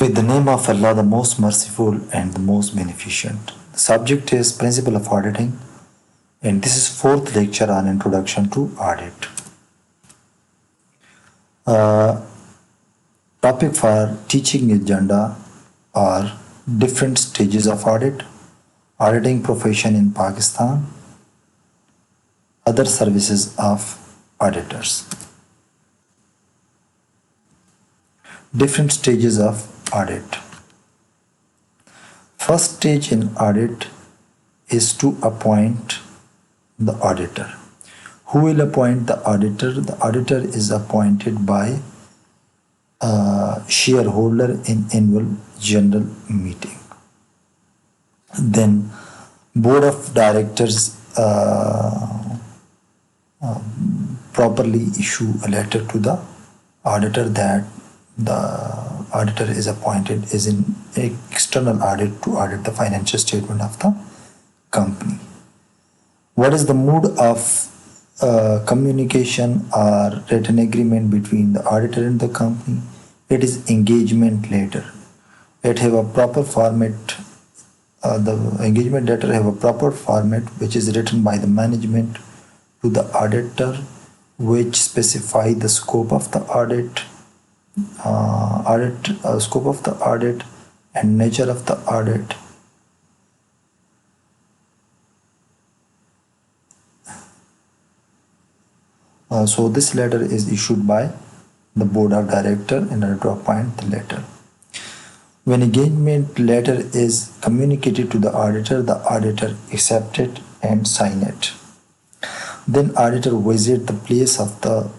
With the name of Allah, the most merciful and the most beneficent. The subject is Principle of Auditing, and this is fourth lecture on Introduction to Audit. Topic for teaching agenda are different stages of audit, auditing profession in Pakistan, other services of auditors. Different stages of audit. First stage in audit is to appoint the auditor. Who will appoint the auditor? The auditor is appointed by a shareholder in annual general meeting. Then board of directors properly issue a letter to the auditor that the auditor is appointed is in external audit to audit the financial statement of the company. What is the mode of communication or written agreement between the auditor and the company? It is engagement letter. It have a proper format. The engagement letter have a proper format which is written by the management to the auditor, which specify the scope of the audit, scope of the audit and nature of the audit. So this letter is issued by the board of director in order to appoint the letter. When engagement letter is communicated to the auditor accept it and sign it. Then auditor visit the place of the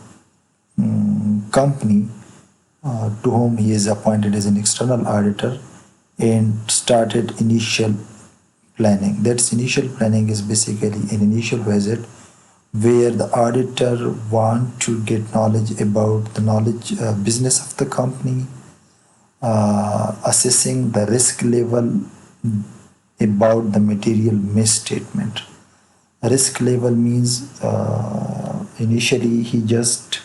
company to whom he is appointed as an external auditor and started initial planning. That's initial planning is basically an initial visit where the auditor want to get knowledge about the business of the company, assessing the risk level about the material misstatement. Risk level means initially he just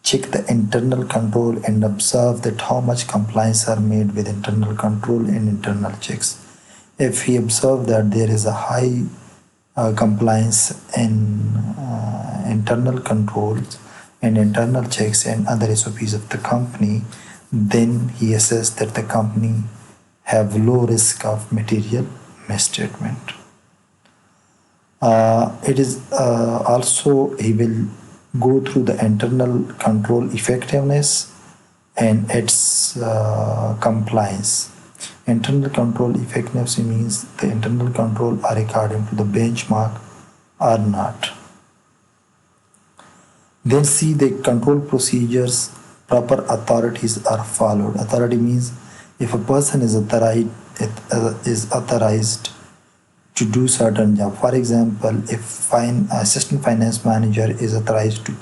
check the internal control and observe that how much compliance are made with internal control and internal checks. If he observe that there is a high compliance in internal controls and internal checks and other SOPs of the company, then he assess that the company have low risk of material misstatement. It is also he will go through the internal control effectiveness and its compliance. Internal control effectiveness means the internal control are according to the benchmark or not. Then see the control procedures, proper authorities are followed. Authority means if a person is authorized to do certain job. For example, if assistant finance manager is authorized to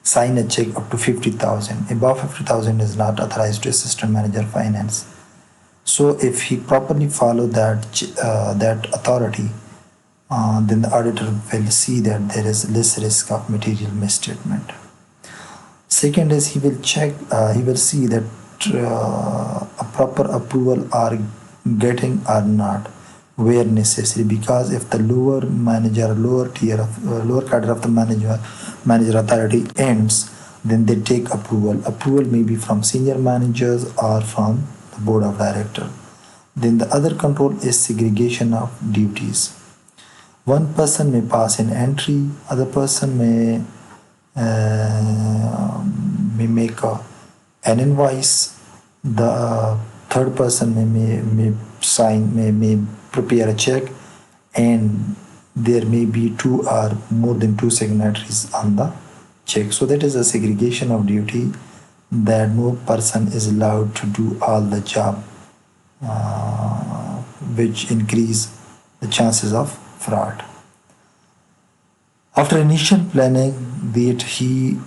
sign a check up to 50,000, above 50,000 is not authorized to assistant manager finance. So if he properly follow that authority, then the auditor will see that there is less risk of material misstatement. Second is he will see that a proper approval are getting or not where necessary, because if the lower cadre of the manager authority ends, then they take approval may be from senior managers or from the board of director. Then the other control is segregation of duties. One person may pass an entry, other person may make an invoice, the third person may prepare a check, and there may be two or more than two signatories on the check. So that is a segregation of duty, that no person is allowed to do all the job, which increase the chances of fraud. After initial planning, that he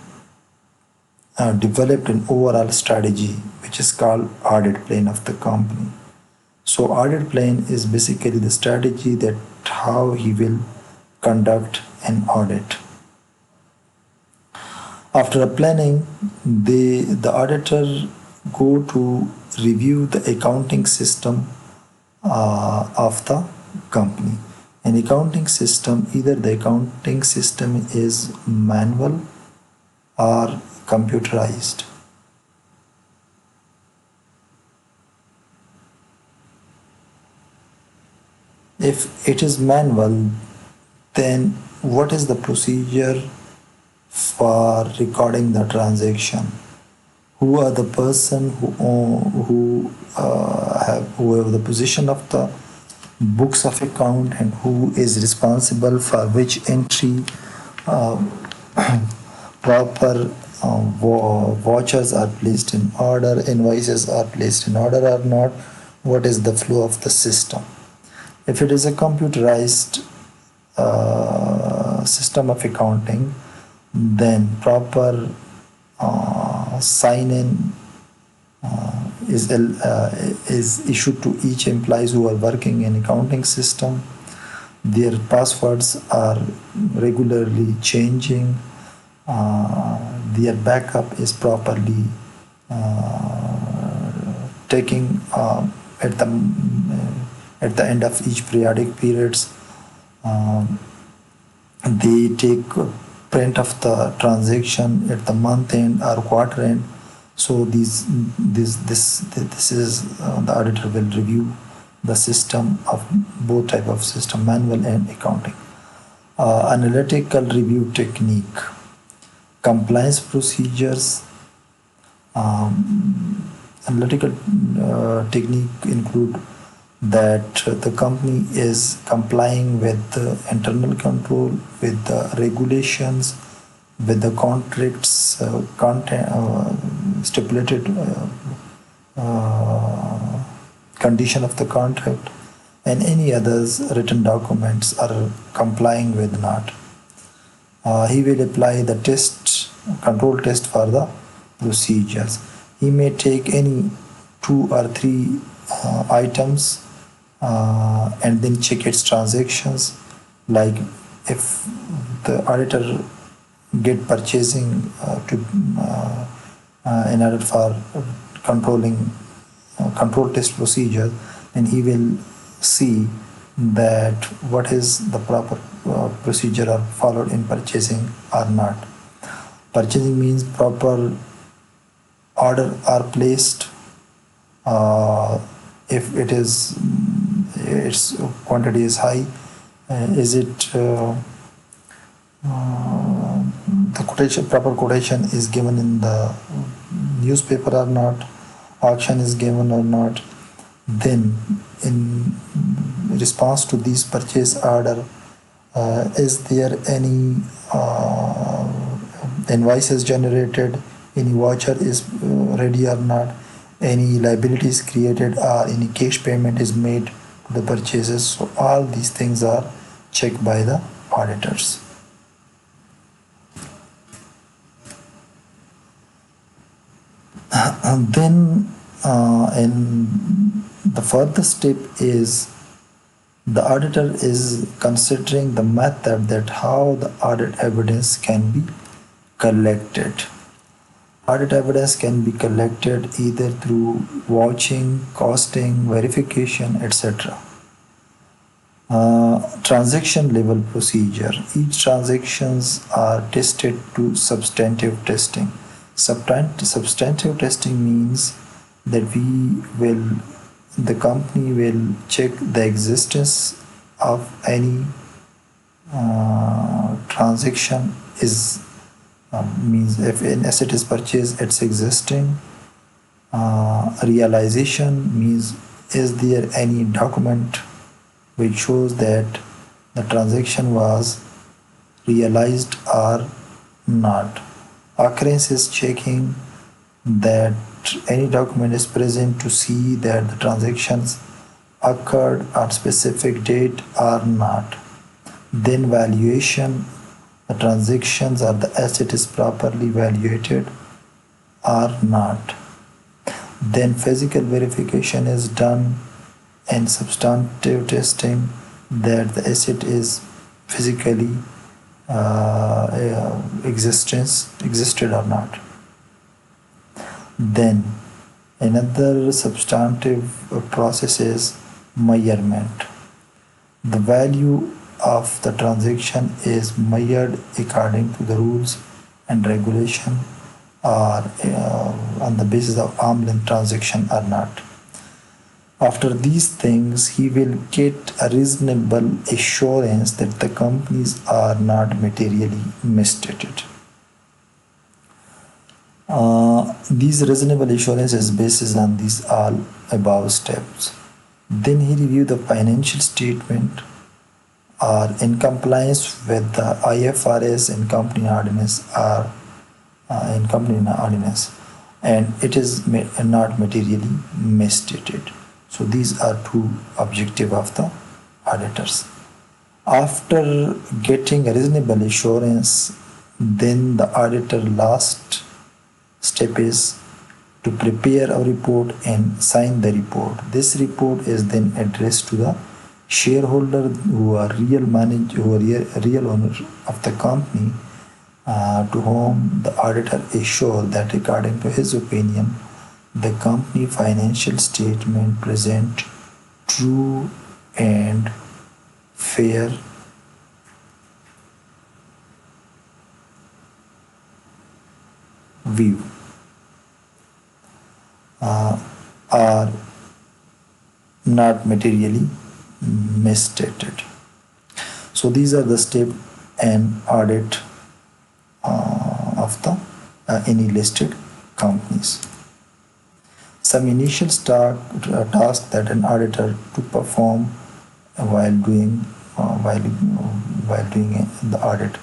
developed an overall strategy which is called audit plan of the company. So audit plan is basically the strategy that how he will conduct an audit. After a planning, the auditor go to review the accounting system of the company. In accounting system, either the accounting system is manual or computerized. If it is manual, then what is the procedure for recording the transaction? Who are the person who have the position of the books of account, and who is responsible for which entry? Proper vouchers are placed in order, invoices are placed in order or not? What is the flow of the system? If it is a computerized system of accounting, then proper sign-in is issued to each employees who are working in accounting system. Their passwords are regularly changing. Their backup is properly taking at the end of each periodic periods. They take print of the transaction at the month end or quarter end. So this is the auditor will review the system of both type of system, manual and accounting. Analytical review technique, compliance procedures. Analytical technique include that the company is complying with the internal control, with the regulations, with the contracts, stipulated condition of the contract, and any others written documents are complying with not. He will apply the control test for the procedures. He may take any 2 or 3 items and then check its transactions. Like if the auditor get purchasing in order for controlling control test procedure, then he will see that what is the proper procedure are followed in purchasing or not. Purchasing means proper order are placed. If it is its quantity is high, is it the proper quotation is given in the newspaper or not, auction is given or not. Then in response to this purchase order, is there any invoices generated, any voucher is ready or not, any liabilities created, or any cash payment is made to the purchases. So all these things are checked by the auditors. And then in the further step is the auditor is considering the method that how the audit evidence can be collected. Audit evidence can be collected either through vouching, costing, verification, etc. Transaction level procedure. Each transactions are tested to substantive testing. Substantive testing means that the company will check the existence of any transaction is means if an asset is purchased, it's existing. Realization means is there any document which shows that the transaction was realized or not. Occurrence is checking that any document is present to see that the transactions occurred on specific date or not. Then valuation, the transactions or the asset is properly valuated or not. Then physical verification is done, and substantive testing that the asset is physically existed or not. Then Another substantive process is measurement. The value of the transaction is measured according to the rules and regulation or on the basis of arm's length transaction or not. After these things, he will get a reasonable assurance that the companies are not materially misstated. These reasonable assurance is based on these all above steps. Then he review the financial statement are in compliance with the IFRS and company ordinance or in company ordinance, and it is not materially misstated. So these are two objectives of the auditors. After getting a reasonable assurance, then the auditor last step is to prepare a report and sign the report. This report is then addressed to the shareholder who are real owners of the company, to whom the auditor is sure that according to his opinion, the company financial statement present true and fair view are not materially misstated. So these are the steps and audit of the any listed companies. Some initial tasks that an auditor to perform while doing the audit.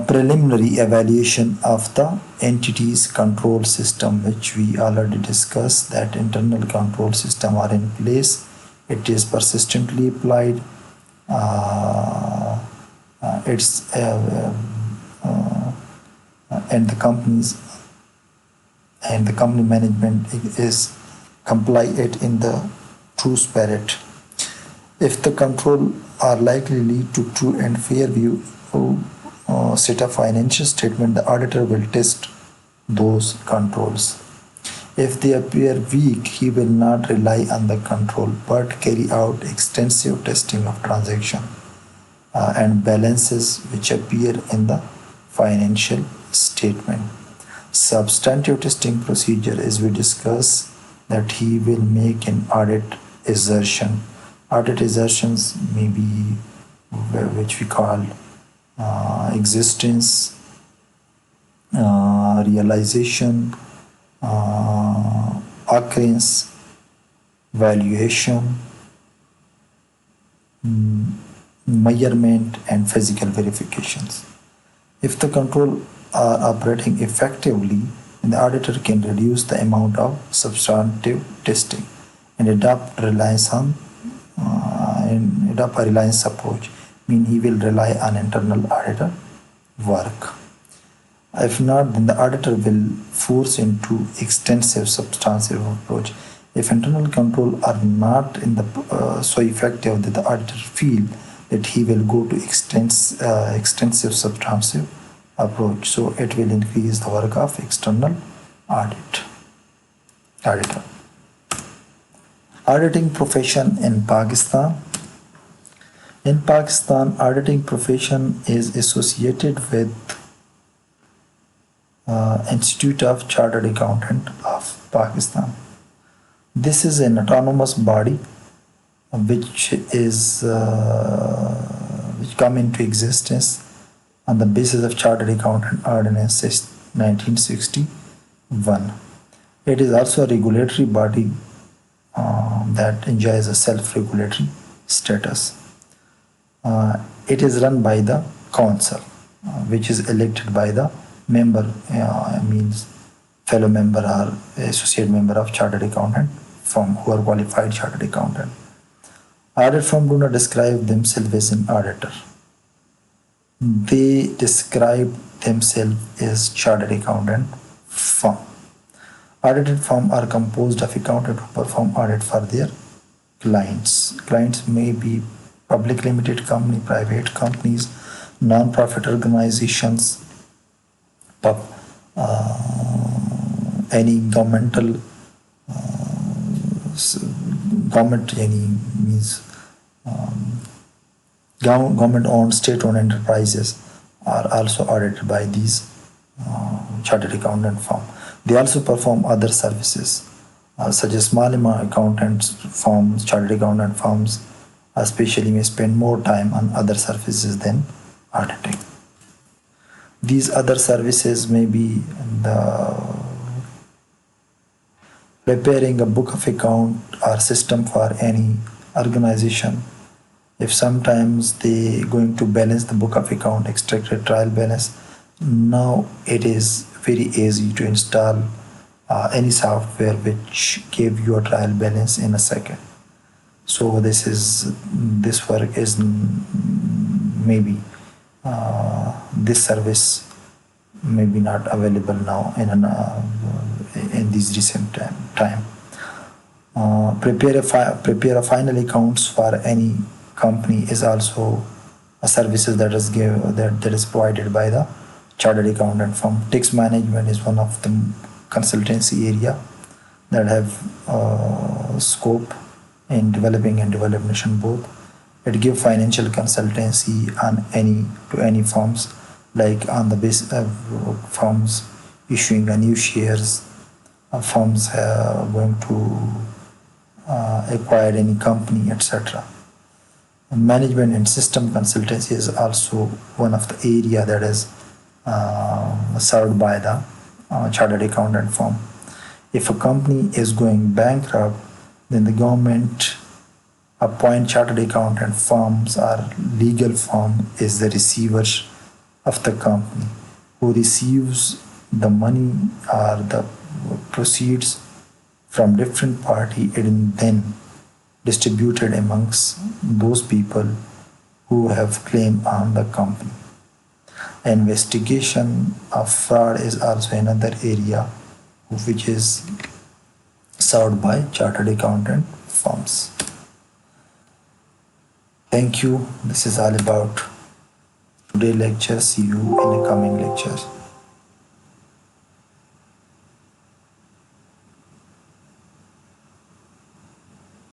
Preliminary evaluation of the entity's control system, which we already discussed, that internal control system are in place. It is persistently applied. And the company management is comply it in the true spirit. If the control are likely lead to true and fair view set of financial statement, the auditor will test those controls. If they appear weak, he will not rely on the control but carry out extensive testing of transaction and balances which appear in the financial statement. Substantive testing procedure is we discuss that he will make an audit assertion. Audit assertions may be which we call existence, realization, occurrence, valuation, measurement, and physical verifications. If the control are operating effectively, the auditor can reduce the amount of substantive testing and adopt a reliance approach. Mean he will rely on internal auditor work. If not, then the auditor will force into extensive substantive approach. If internal control are not in the so effective that the auditor feel that he will go to extensive substantive approach. So it will increase the work of external auditor. Auditing profession in Pakistan. In Pakistan, auditing profession is associated with Institute of Chartered Accountant of Pakistan. This is an autonomous body which come into existence on the basis of Chartered Accountant Ordinance 1961. It is also a regulatory body that enjoys a self-regulatory status. It is run by the council, which is elected by the member, means fellow member or associate member of Chartered Accountant firm who are qualified Chartered Accountant. Audit firm do not describe themselves as an auditor. They describe themselves as Chartered Accountant firm. Audited firm are composed of accountants who perform audit for their clients. Clients may be public limited company, private companies, non-profit organizations, any governmental government any means government owned state owned enterprises are also audited by these chartered accountant firm. They also perform other services such as small amount accountants firms, chartered accountant firms especially may spend more time on other services than auditing. These other services may be the preparing a book of account or system for any organization. If sometimes they going to balance the book of account, extract a trial balance, now it is very easy to install any software which give you a trial balance in a second. So this work is maybe this service may be not available now in this recent time. Prepare a final accounts for any company is also a services that is provided by the chartered accountant firm. Tax management is one of the consultancy area that have scope in developing and developed nation both. It give financial consultancy on any firms, like on the base firms issuing a new shares, firms going to acquire any company, etc. Management and system consultancy is also one of the area that is served by the chartered accountant firm. If a company is going bankrupt, then the government appoint chartered accountant firms or legal firm is the receiver of the company who receives the money or the proceeds from different party and then distributed amongst those people who have claim on the company. Investigation of fraud is also another area which is served by chartered accountant firms. Thank you. This is all about today's lecture. See you in the coming lectures.